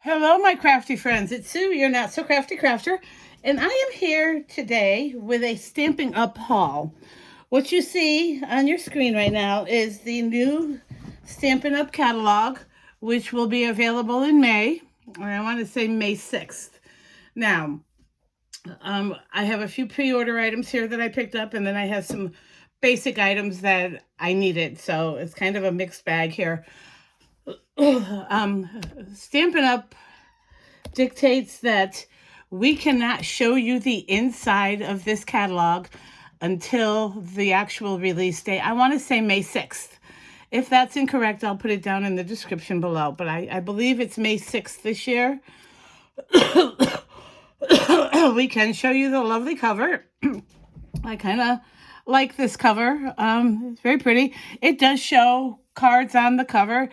Hello, my crafty friends. It's Sue, your not so crafty crafter, and I am here today with a Stampin' Up haul. What you see on your screen right now is the new Stampin' Up catalog, which will be available in May, or I want to say May 6th. Now, I have a few pre-order items here that I picked up, and then I have some basic items that I needed, so it's kind of a mixed bag here. Stampin' Up dictates that we cannot show you the inside of this catalog until the actual release date. I want to say May 6th. If that's incorrect, I'll put it down in the description below, but I believe it's May 6th this year. We can show you the lovely cover. I kind of like this cover. It's very pretty. It does show cards on the cover.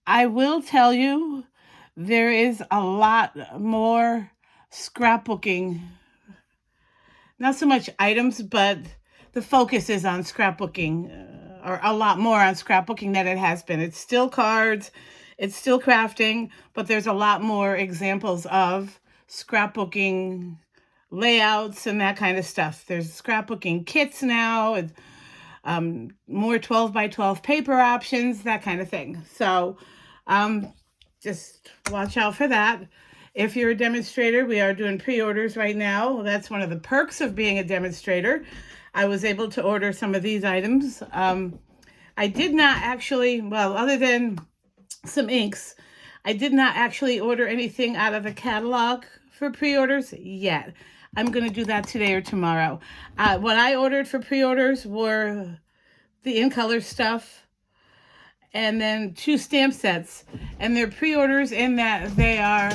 I will tell you, there is a lot more scrapbooking. Not so much items, but the focus is on scrapbooking, or a lot more on scrapbooking than it has been. It's still cards, it's still crafting, but there's a lot more examples of scrapbooking layouts and that kind of stuff. There's scrapbooking kits now, more 12 by 12 paper options, that kind of thing. So just watch out for that. If you're a demonstrator, we are doing pre-orders right now. That's one of the perks of being a demonstrator. I was able to order some of these items. I did not actually, well, other than some inks, I did not actually order anything out of the catalog for pre-orders yet. I'm going to do that today or tomorrow. What I ordered for pre-orders were the in color stuff and then 2 stamp sets. And they're pre-orders in that they are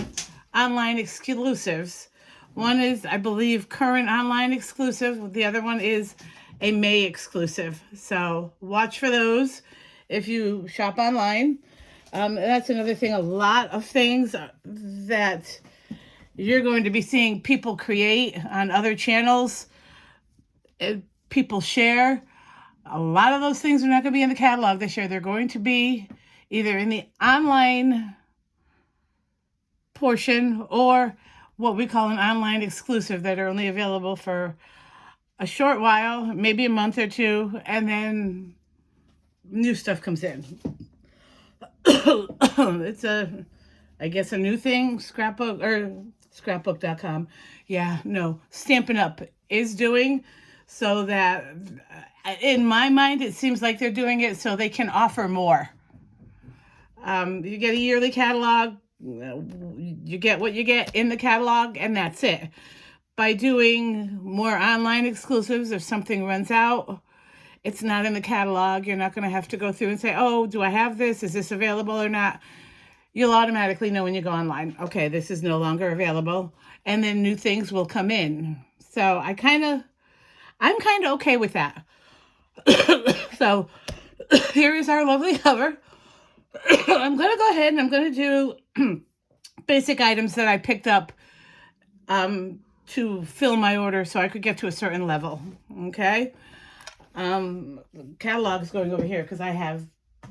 online exclusives. One is, I believe, current online exclusive. The other one is a May exclusive. So watch for those if you shop online. That's another thing. A lot of things that you're going to be seeing people create on other channels, people share. A lot of those things are not going to be in the catalog this year. They're going to be either in the online portion or what we call an online exclusive that are only available for a short while, maybe a month or two, and then new stuff comes in. It's I guess a new thing, scrapbook or scrapbook.com. Yeah, no, Stampin' Up is doing so that in my mind, it seems like they're doing it so they can offer more. You get a yearly catalog, you get what you get in the catalog, and that's it. By doing more online exclusives, if something runs out, it's not in the catalog. You're not going to have to go through and say, oh, do I have this? Is this available or not? You'll automatically know when you go online, okay, this is no longer available. And then new things will come in. So I'm kind of okay with that. So here is our lovely cover. I'm going to go ahead and I'm going to do basic items that I picked up to fill my order so I could get to a certain level. Okay. Catalog is going over here because I have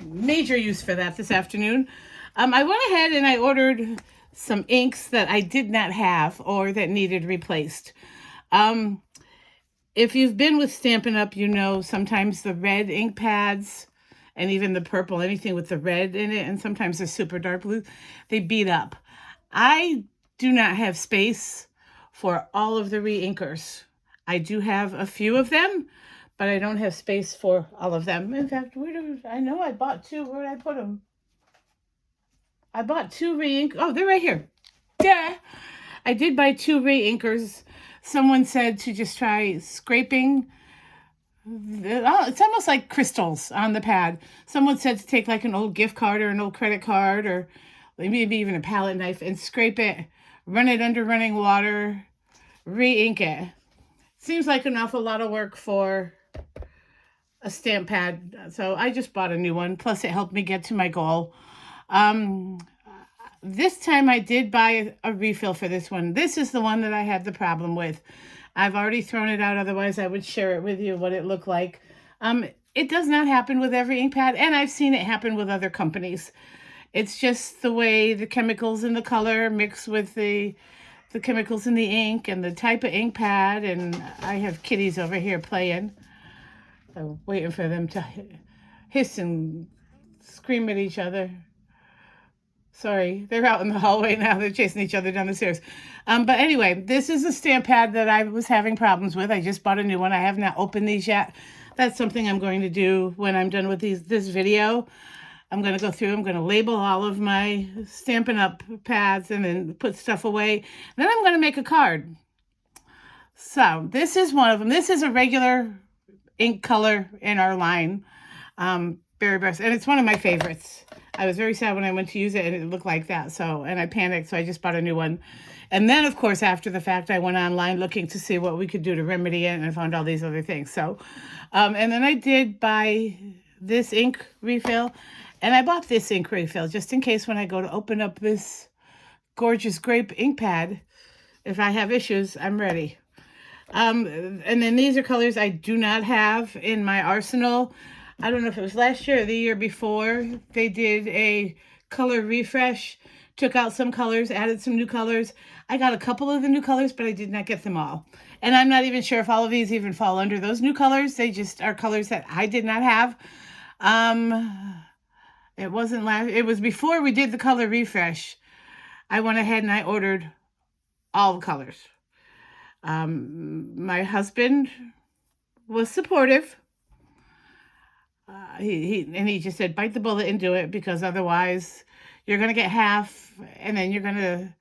major use for that this afternoon. I went ahead and I ordered some inks that I did not have or that needed replaced. If you've been with Stampin' Up, you know sometimes the red ink pads and even the purple, anything with the red in it, and sometimes the super dark blue, they beat up. I do not have space for all of the re-inkers. I do have a few of them, but I don't have space for all of them. In fact, I know I bought 2. Where did I put them? I bought 2 re-ink. Oh, they're right here. Yeah. I did buy 2 re-inkers. Someone said to just try scraping. It's almost like crystals on the pad. Someone said to take like an old gift card or an old credit card or maybe even a palette knife and scrape it, run it under running water, re-ink it. Seems like an awful lot of work for a stamp pad. So I just bought a new one. Plus it helped me get to my goal. This time I did buy a refill for this one. This is the one that I had the problem with. I've already thrown it out. Otherwise, I would share it with you what it looked like. It does not happen with every ink pad, and I've seen it happen with other companies. It's just the way the chemicals in the color mix with the chemicals in the ink and the type of ink pad. And I have kitties over here playing. I'm waiting for them to hiss and scream at each other. Sorry, they're out in the hallway now. They're chasing each other down the stairs. But anyway, this is a stamp pad that I was having problems with. I just bought a new one. I have not opened these yet. That's something I'm going to do when I'm done with this video. I'm going to go through, I'm going to label all of my Stampin' Up! Pads and then put stuff away. Then I'm going to make a card. So this is one of them. This is a regular ink color in our line, Berry Brush, and it's one of my favorites. I was very sad when I went to use it and it looked like that, and I panicked, so I just bought a new one. And then, of course, after the fact, I went online looking to see what we could do to remedy it, and I found all these other things. So, and then I did buy this ink refill, and I bought this ink refill just in case when I go to open up this gorgeous grape ink pad, if I have issues, I'm ready. And then these are colors I do not have in my arsenal. I don't know if it was last year or the year before. They did a color refresh, took out some colors, added some new colors. I got a couple of the new colors, but I did not get them all. And I'm not even sure if all of these even fall under those new colors. They just are colors that I did not have. It was before we did the color refresh. I went ahead and I ordered all the colors. My husband was supportive. He just said, bite the bullet and do it, because otherwise you're going to get half and then you're going to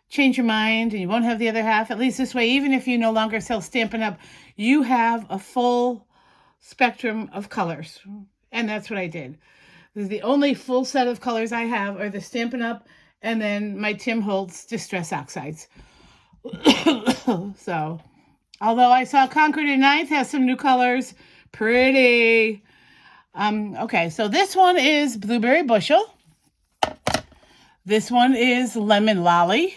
change your mind and you won't have the other half. At least this way, even if you no longer sell Stampin' Up, you have a full spectrum of colors. And that's what I did. The only full set of colors I have are the Stampin' Up and then my Tim Holtz Distress Oxides. So, although I saw Concord and Ninth has some new colors, pretty. Okay, so this one is Blueberry Bushel. This one is Lemon Lolly.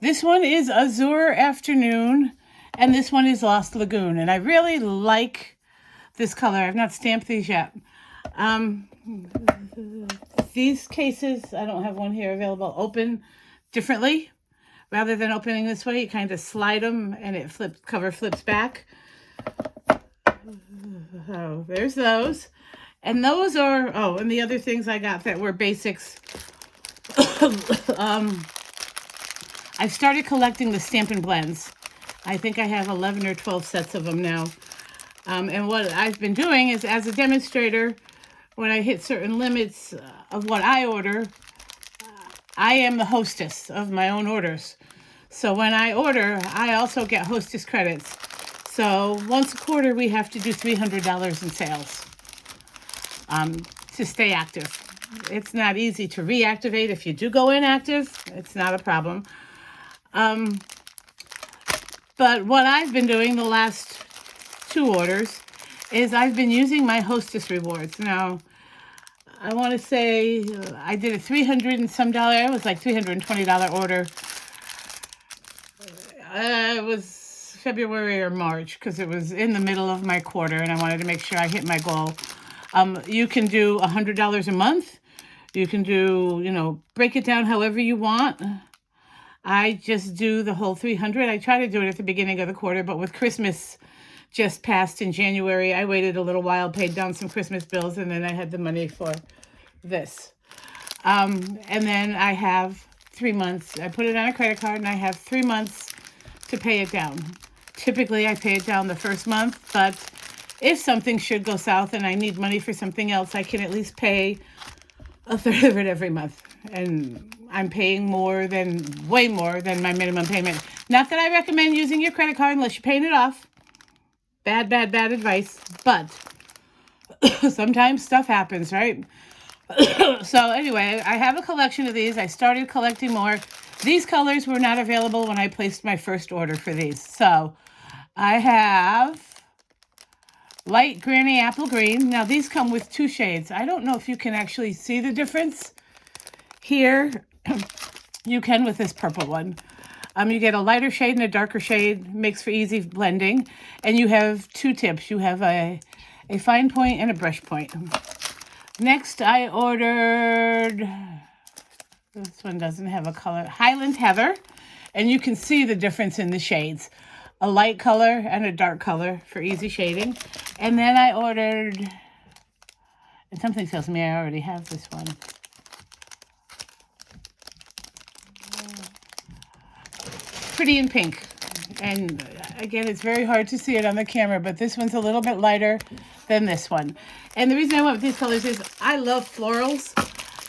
This one is Azure Afternoon. And this one is Lost Lagoon. And I really like this color. I've not stamped these yet. These cases, I don't have one here available, open differently. Rather than opening this way, you kind of slide them and cover flips back. Oh, there's those. And those are, and the other things I got that were basics. I've started collecting the Stampin' Blends. I think I have 11 or 12 sets of them now. And what I've been doing is, as a demonstrator, when I hit certain limits of what I order, I am the hostess of my own orders. So when I order, I also get hostess credits. So once a quarter, we have to do $300 in sales to stay active. It's not easy to reactivate. If you do go inactive, it's not a problem. But what I've been doing the last 2 orders is I've been using my hostess rewards. Now, I want to say I did a $300 and some dollar. It was like $320 order. It was February or March because it was in the middle of my quarter and I wanted to make sure I hit my goal. You can do $100 a month. You can do, break it down however you want. I just do the whole $300. I try to do it at the beginning of the quarter, but with Christmas just passed in January, I waited a little while, paid down some Christmas bills, and then I had the money for this. And then I have 3 months. I put it on a credit card, and I have 3 months to pay it down. Typically, I pay it down the first month, but if something should go south and I need money for something else, I can at least pay a third of it every month. And I'm paying way more than my minimum payment. Not that I recommend using your credit card unless you're paying it off. Bad advice. But sometimes stuff happens, right? So anyway, I have a collection of these. I started collecting more. These colors were not available when I placed my first order for these. So I have light granny apple green. Now these come with 2 shades. I don't know if you can actually see the difference here. You can with this purple one. You get a lighter shade and a darker shade, makes for easy blending. And you have 2 tips. You have a fine point and a brush point. Next, I ordered, this one doesn't have a color, Highland Heather. And you can see the difference in the shades. A light color and a dark color for easy shading. And then I ordered, and something tells me I already have this one. Pretty in Pink. And again, it's very hard to see it on the camera, but this one's a little bit lighter than this one. And the reason I went with these colors is I love florals.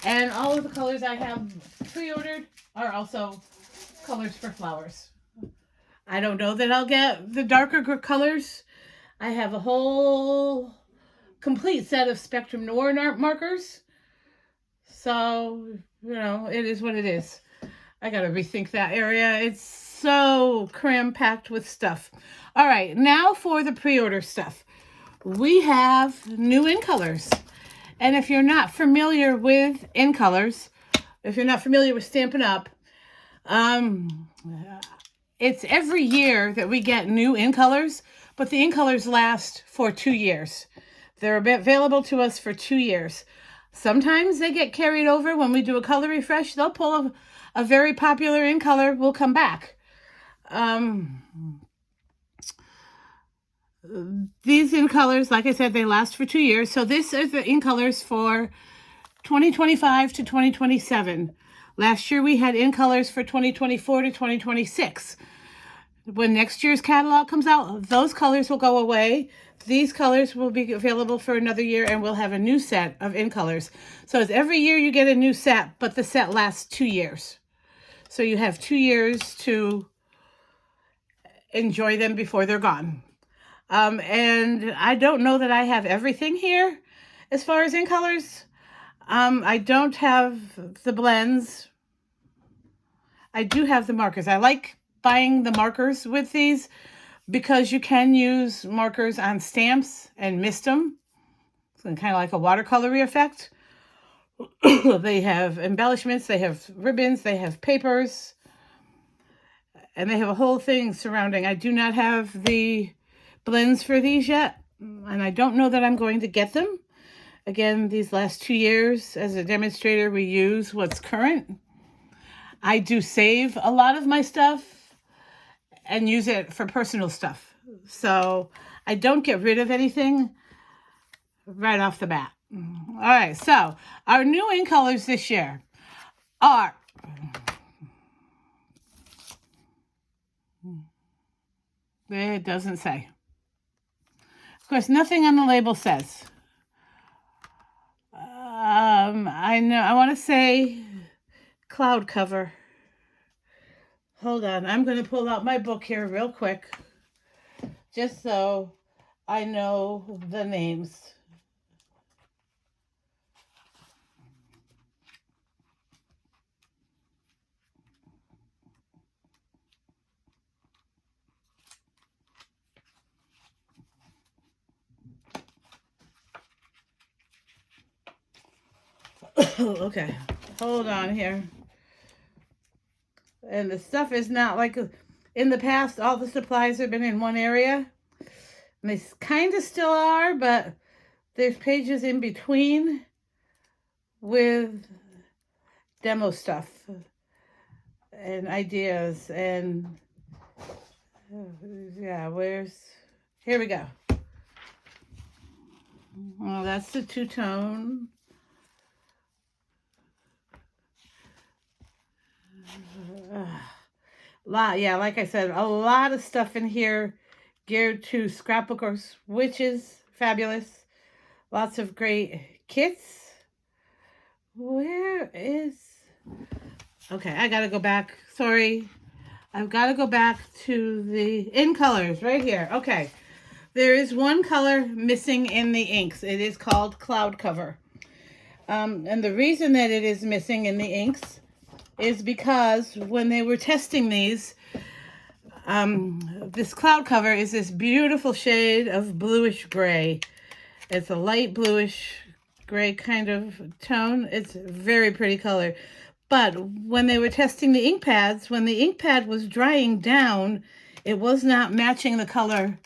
And all of the colors I have pre-ordered are also colors for flowers. I don't know that I'll get the darker colors. I have a whole complete set of Spectrum Noir markers. So, you know, it is what it is. I got to rethink that area. It's so cram-packed with stuff. All right, now for the pre-order stuff. We have new in colors. And if you're not familiar with in colors, if you're not familiar with Stampin' Up, it's every year that we get new in colors, but the in colors last for 2 years. They're available to us for 2 years. Sometimes they get carried over when we do a color refresh. They'll pull a very popular in color, will come back. These in colors, like I said, they last for 2 years. So this is the in colors for 2025 to 2027. Last year we had in colors for 2024 to 2026. When next year's catalog comes out, those colors will go away. These colors will be available for another year, and we'll have a new set of in colors. So it's every year you get a new set, but the set lasts 2 years. So you have 2 years to enjoy them before they're gone. And I don't know that I have everything here as far as in colors. I don't have the blends. I do have the markers. I like buying the markers with these because you can use markers on stamps and mist them. It's kind of like a watercolory effect. They have embellishments, they have ribbons, they have papers, and they have a whole thing surrounding. I do not have the blends for these yet, and I don't know that I'm going to get them. Again, these last 2 years as a demonstrator, we use what's current. I do save a lot of my stuff and use it for personal stuff. So I don't get rid of anything right off the bat. All right, so our new in colors this year are it doesn't say. Of course, nothing on the label says. I know, I want to say cloud cover. Hold on, I'm going to pull out my book here real quick, just so I know the names. Okay, hold on here. And the stuff is not like in the past, all the supplies have been in one area. And they kind of still are, but there's pages in between with demo stuff and ideas. And yeah, here we go. Oh, that's the two-tone. Yeah, like I said, a lot of stuff in here geared to scrapbookers, which is fabulous. Lots of great kits. Where is... Okay, I gotta go back. Sorry. I've got to go back to the in colors right here. Okay. There is one color missing in the inks. It is called Cloud Cover. And the reason that it is missing in the inks is because when they were testing these, this Cloud Cover is this beautiful shade of bluish gray. It's a light bluish gray kind of tone. It's a very pretty color. But when they were testing the ink pads, when the ink pad was drying down, it was not matching the color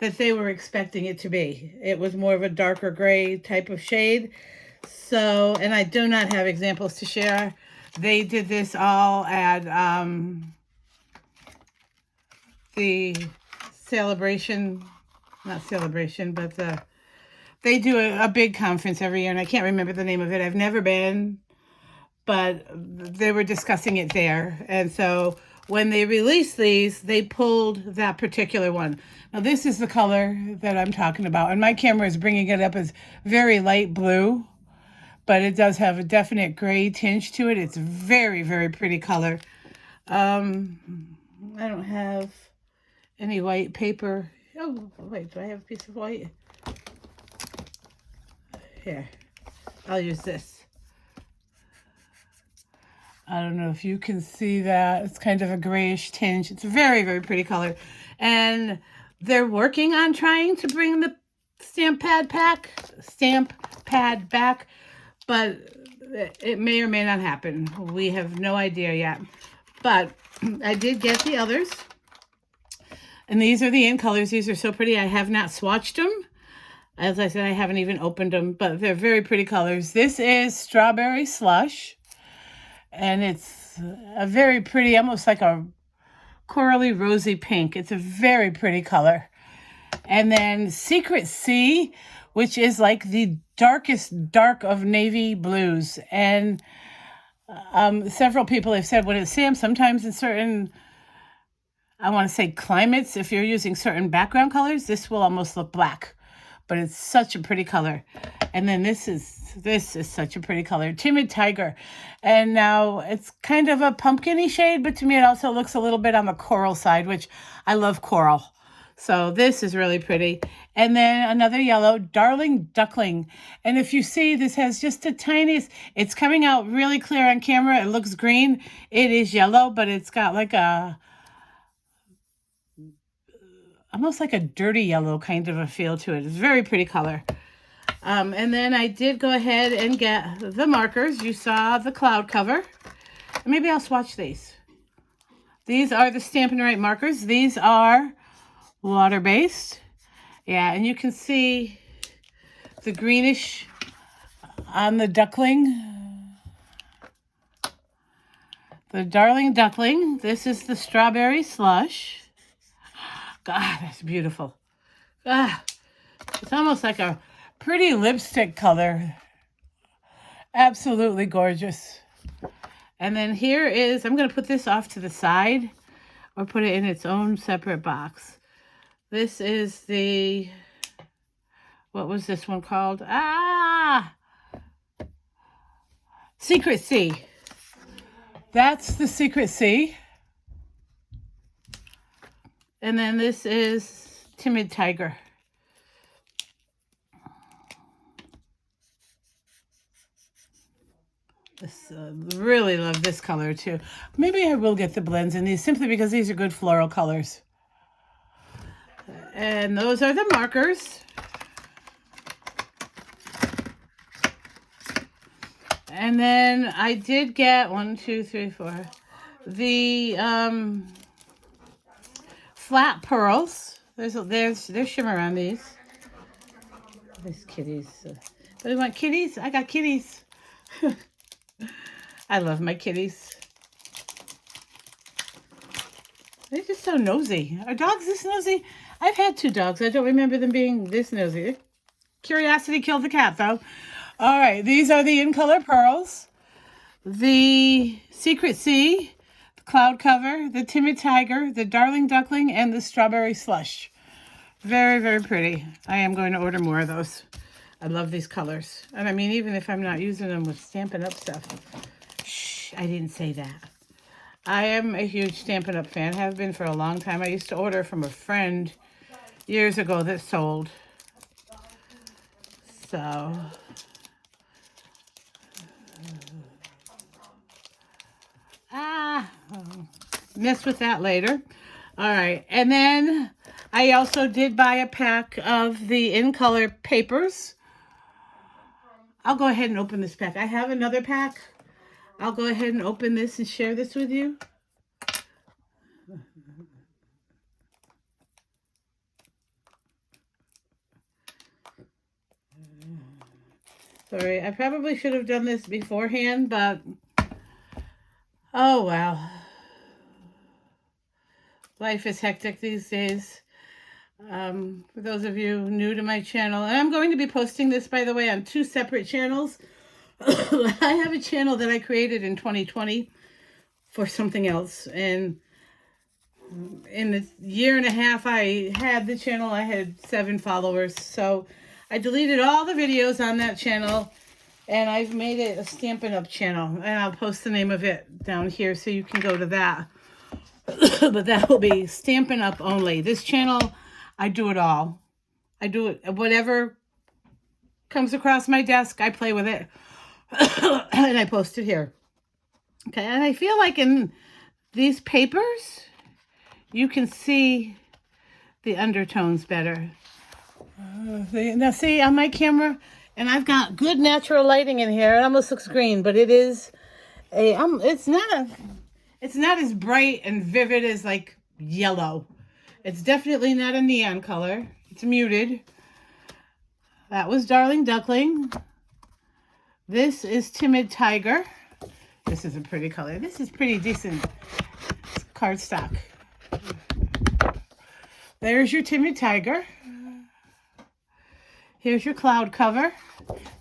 that they were expecting it to be. It was more of a darker gray type of shade. So, and I do not have examples to share. They did this all at the celebration, not celebration, but they do a big conference every year, and I can't remember the name of it. I've never been, but they were discussing it there. And so when they released these, they pulled that particular one. Now, this is the color that I'm talking about, and my camera is bringing it up as very light blue, but it does have a definite gray tinge to it. It's very, very pretty color. I don't have any white paper. Oh, wait, do I have a piece of white? Here, I'll use this. I don't know if you can see that. It's kind of a grayish tinge. It's a very, very pretty color. And they're working on trying to bring the stamp pad back, but it may or may not happen. We have no idea yet. But I did get the others. And these are the in colors. These are so pretty. I have not swatched them. As I said, I haven't even opened them, but they're very pretty colors. This is Strawberry Slush. And it's a very pretty, almost like a corally rosy pink. It's a very pretty color. And then Secret Sea, which is like the darkest dark of navy blues. And several people have said when it's stamped, sometimes in certain, I want to say climates, if you're using certain background colors, this will almost look black. But it's such a pretty color. And then this is such a pretty color, Timid Tiger. And now it's kind of a pumpkin-y shade, but to me it also looks a little bit on the coral side, which I love coral. So this is really pretty. And then another yellow, Darling Duckling. And if you see, this has just a tiniest, it's coming out really clear on camera. It looks green. It is yellow, but it's got like almost like a dirty yellow kind of a feel to it. It's a very pretty color. And then I did go ahead and get the markers. You saw the cloud cover. Maybe I'll swatch these. These are the Stampin' Right markers. These are water-based. Yeah, and you can see the greenish on the duckling. The Darling Duckling. This is the Strawberry Slush. God, that's beautiful. Ah, it's almost like a pretty lipstick color. Absolutely gorgeous. And then here is, I'm going to put this off to the side or put it in its own separate box. This is the, what was this one called? Secret Sea. That's the Secret Sea. And then this is Timid Tiger. Really love this color too. Maybe I will get the blends in these simply because these are good floral colors. And those are the markers. And then I did get 1, 2, 3, 4. The flat pearls. There's shimmer on these. These kitties. But I want kitties. I got kitties. I love my kitties. They're just so nosy. Are dogs this nosy? I've had 2 dogs. I don't remember them being this nosy. Curiosity killed the cat, though. All right, these are the in-color pearls. The Secret Sea, the cloud cover, the Timid Tiger, the Darling Duckling, and the Strawberry Slush. Very, very pretty. I am going to order more of those. I love these colors. And I mean, even if I'm not using them with Stampin' Up stuff. Shh, I didn't say that. I am a huge Stampin' Up fan. Have been for a long time. I used to order from a friend years ago that sold. So, mess with that later. All right, and then I also did buy a pack of the in-color papers. I'll go ahead and open this pack. I have another pack. I'll go ahead and open this and share this with you. Sorry, I probably should have done this beforehand, but oh wow. Life is hectic these days. For those of you new to my channel, and I'm going to be posting this, by the way, on 2 separate channels. I have a channel that I created in 2020 for something else, and in the year and a half I had the channel, I had 7 followers. So I deleted all the videos on that channel, and I've made it a Stampin' Up channel, and I'll post the name of it down here so you can go to that. But that will be Stampin' Up only. This channel, I do it all. I do it, whatever comes across my desk, I play with it. And I post it here. Okay, and I feel like in these papers, you can see the undertones better. Now see, on my camera, and I've got good natural lighting in here. It almost looks green, but it is it's not as bright and vivid as like yellow. It's definitely not a neon color. It's muted. That was Darling Duckling. This is Timid Tiger. This is a pretty color. This is pretty decent cardstock. There's your Timid Tiger. Here's your cloud cover.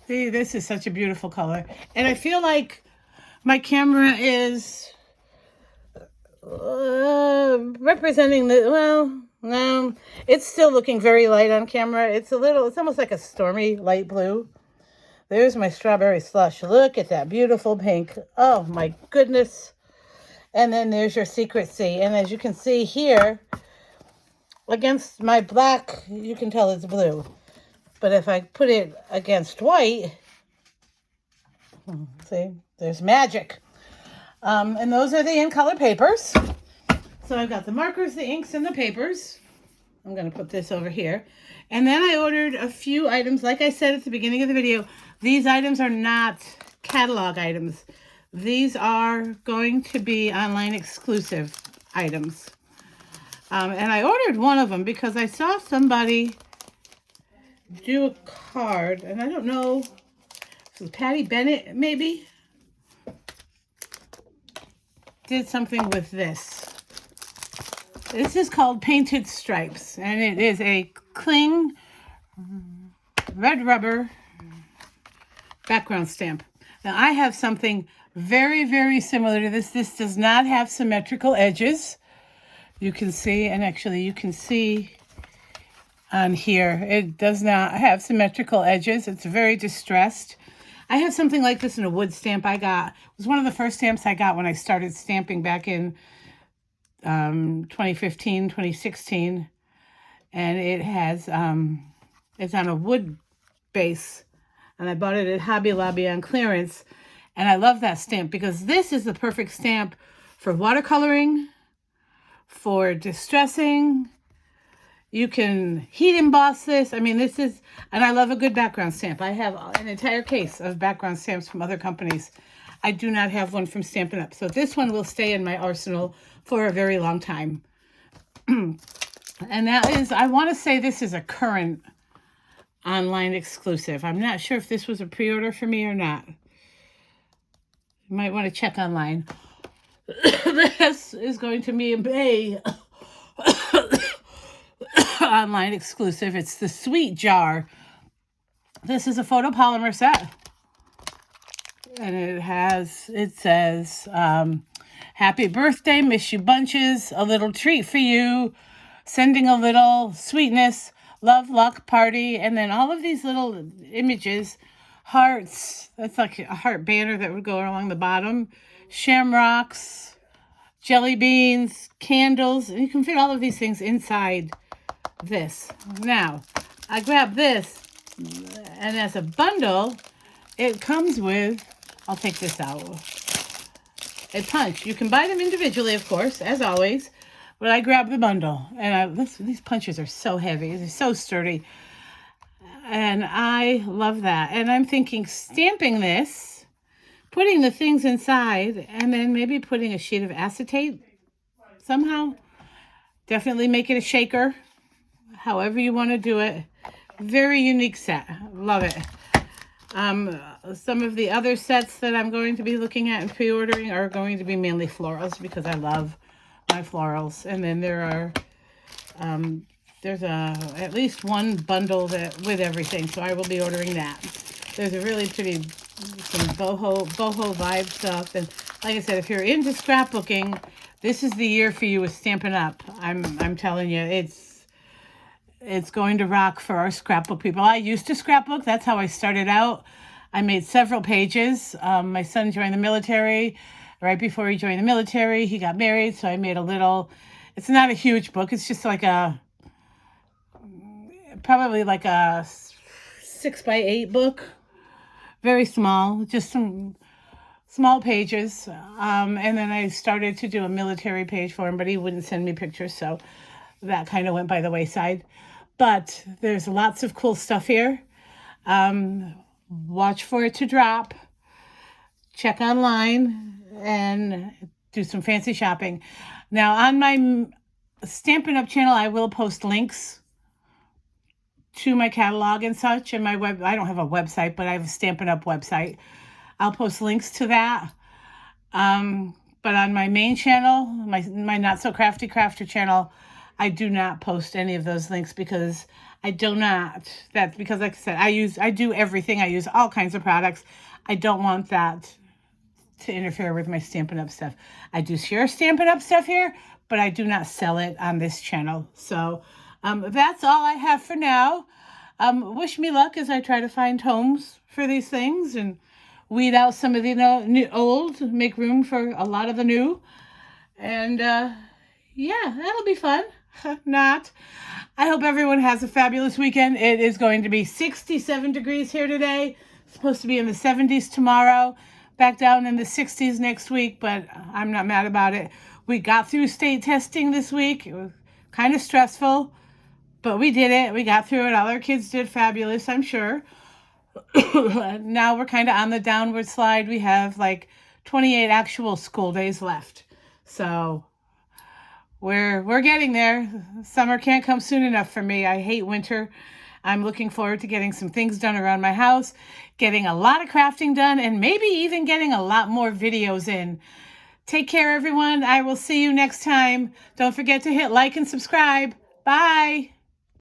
See, this is such a beautiful color. And I feel like my camera is representing the, well, no, it's still looking very light on camera. It's almost like a stormy light blue. There's my strawberry slush. Look at that beautiful pink. Oh my goodness. And then there's your Secret Sea. And as you can see here, against my black, you can tell it's blue. But if I put it against white, see, there's magic. And those are the in-color papers. So I've got the markers, the inks, and the papers. I'm going to put this over here. And then I ordered a few items. Like I said at the beginning of the video, these items are not catalog items. These are going to be online exclusive items. And I ordered one of them because I saw somebody do a card, and I don't know, it was Patty Bennett maybe, did something with this. This is called Painted Stripes, and it is a cling red rubber background stamp. Now I have something very, very similar to this. This does not have symmetrical edges. You can see, and actually you can see on here, it does not have symmetrical edges. It's very distressed. I have something like this in a wood stamp I got. It was one of the first stamps I got when I started stamping back in 2015, 2016. And it has, it's on a wood base. And I bought it at Hobby Lobby on clearance. And I love that stamp because this is the perfect stamp for watercoloring, for distressing. You can heat emboss this. I mean, this is, and I love a good background stamp. I have an entire case of background stamps from other companies. I do not have one from Stampin' Up. So this one will stay in my arsenal for a very long time. And that is, I want to say this is a current online exclusive. I'm not sure if this was a pre-order for me or not. You might want to check online. This is going to be a online exclusive. It's the Sweet Jar. This is a photopolymer set. And it says, happy birthday, miss you bunches, a little treat for you, sending a little sweetness, love, luck, party, and then all of these little images, hearts, that's like a heart banner that would go along the bottom, shamrocks, jelly beans, candles, and you can fit all of these things inside this. Now, I grabbed this, and as a bundle, it comes with, I'll take this out, a punch. You can buy them individually, of course, as always, but I grabbed the bundle, and these punches are so heavy, they're so sturdy, and I love that. And I'm thinking stamping this, putting the things inside, and then maybe putting a sheet of acetate somehow. Definitely make it a shaker, however you want to do it. Very unique set. Love it. Some of the other sets that I'm going to be looking at and pre-ordering are going to be mainly florals because I love my florals. And then there's at least one bundle that with everything, so I will be ordering that. There's a really pretty some boho vibe stuff, and like I said, if you're into scrapbooking, this is the year for you with Stampin' Up. I'm telling you, it's going to rock for our scrapbook people. I used to scrapbook. That's how I started out. I made several pages. My son joined the military. Right before he joined the military, he got married, so I made a little. It's not a huge book. It's just like probably like a 6x8 book. Very small, just some small pages. And then I started to do a military page for him, but he wouldn't send me pictures, so that kind of went by the wayside. But there's lots of cool stuff here. Watch for it to drop. Check online and do some fancy shopping. Now, on my Stampin' Up channel, I will post links to my catalog and such, and my web. I don't have a website, but I have a Stampin' Up website. I'll post links to that. But on my main channel, my Not So Crafty Crafter channel, I do not post any of those links because I do not. That's because, like I said, I do everything. I use all kinds of products. I don't want that to interfere with my Stampin' Up stuff. I do share Stampin' Up stuff here, but I do not sell it on this channel. So that's all I have for now. Wish me luck as I try to find homes for these things and weed out some of the new, old, make room for a lot of the new. And yeah, that'll be fun. Not. I hope everyone has a fabulous weekend. It is going to be 67 degrees here today. It's supposed to be in the 70s tomorrow. Back down in the 60s next week, but I'm not mad about it. We got through state testing this week. It was kind of stressful, but we did it. We got through it. All our kids did fabulous, I'm sure. Now we're kind of on the downward slide. We have like 28 actual school days left. So we're getting there. Summer can't come soon enough for me. I hate winter. I'm looking forward to getting some things done around my house, getting a lot of crafting done, and maybe even getting a lot more videos in. Take care, everyone. I will see you next time. Don't forget to hit like and subscribe. Bye.